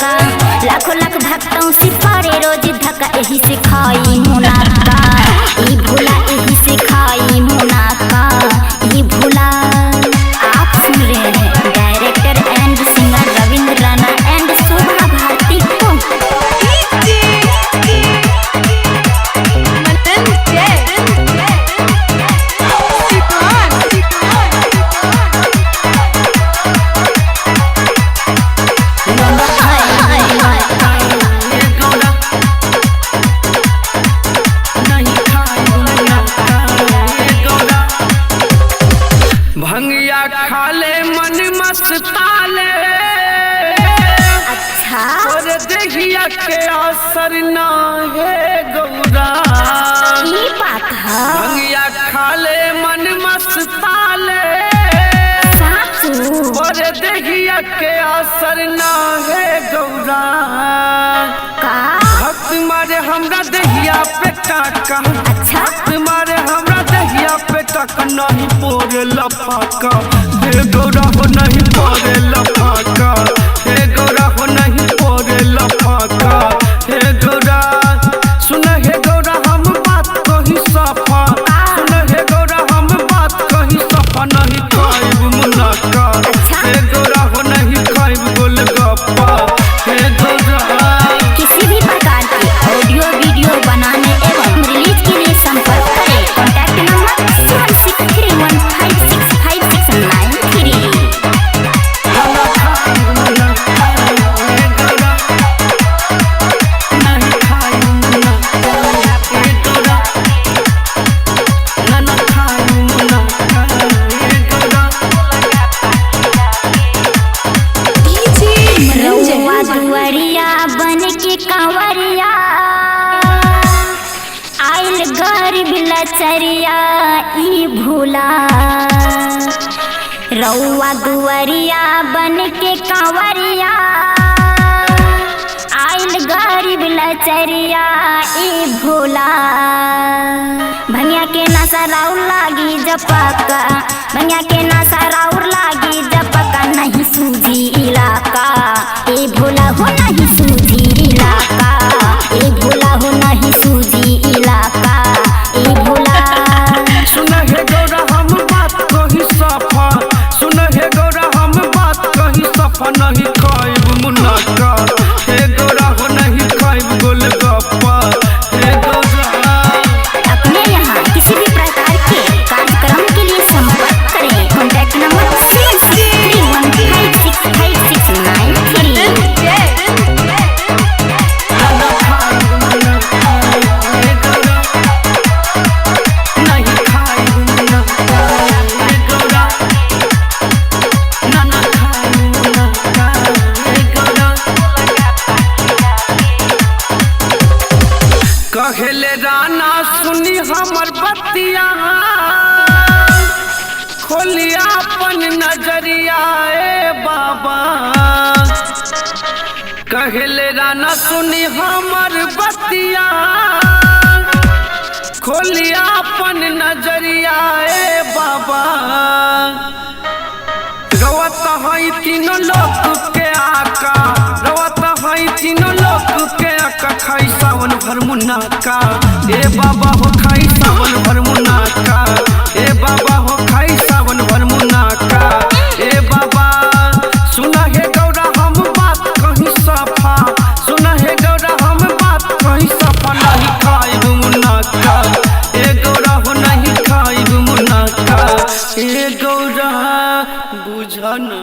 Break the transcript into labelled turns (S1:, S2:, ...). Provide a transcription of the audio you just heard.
S1: का लाखों लाख भक्तों से पड़े रोज धक्का यही से खाई मुनाका ई भूला यही से खाई मुनाका ई भूला। आप सुन रहे हैं director and singer Ravindra Rana and Shobha Bharti को।
S2: भंगिया खाले मन मस्ताले
S1: अच्छा
S2: और देखिया के असर ना है गौरा।
S1: ये बात है
S2: भंगिया खाले मन मस्ताले
S1: सासू
S2: और देखिया के असर ना है गौरा।
S1: का
S2: भक्त मारे हमरा दहिया पे टाका
S1: अच्छा
S2: भक्त मारे हमरा दहिया पे टाका नहीं पोरे लफाका हे गौरा हो नहीं पोरे लफाका हे गौरा हो नहीं पोरे लफाका हे गौरा। सुन हे गौरा हम बात कही सफा सुन हे गौरा हम बात कही सफा नहीं खाइब मुनाका हे गौरा हो नहीं खाइब गोलगप्पा हे गौरा।
S1: किसी भी प्रकार की ऑडियो वीडियो बनाने एवं रिलीज के लिए संपर्क करें। Contact number 7631565693। रउआ दुआरिया बन के कांवरिया आइल गरीब लचरिया ई भूला। रउआ दुआरिया बन के कांवरिया आइल गरीब लचरिया ई भूला। भंगिया के नशा राउर लागी जपका भंगिया के नशा राउर लागी जपका नहीं सूझी इलाका ए भोला हो नहीं सूझी इलाका ए भोला हो नहीं सूझी इलाका ए भोला।
S2: सुन हे गौरा हम बात कही सफा सुन हे गौरा हम बात कही सफा नहीं खाइब मुनाका हे गौरा हो नहीं खाइब गोलगप्पा हे गौरा।
S1: अपने यहाँ किसी भी प्रकार के कार्यक्रम के लिए संपर्क करें। Contact number 7631565693।
S2: कहले राना सुनी हमर बतिया खोलिया अपन नजरिया ए बाबा। कहले राना सुनी हमर बतिया खोलिया अपन नजरिया ए बाबा। रवत है तीनों लोग के आका रवत है तीनों लोग के आका खाई सावन भर मुनाका ए बाबा हो खाई सावन भर मुनाका ए बाबा हो खाई सावन भर मुनाका ए बाबा। सुन हे गौरा हम बात कही सफा सुन हे गौरा हम बात कही सफा नहीं खाइब मुनाका ए गौरा हो नहीं खाइब मुनाका ए गौरा बुझना।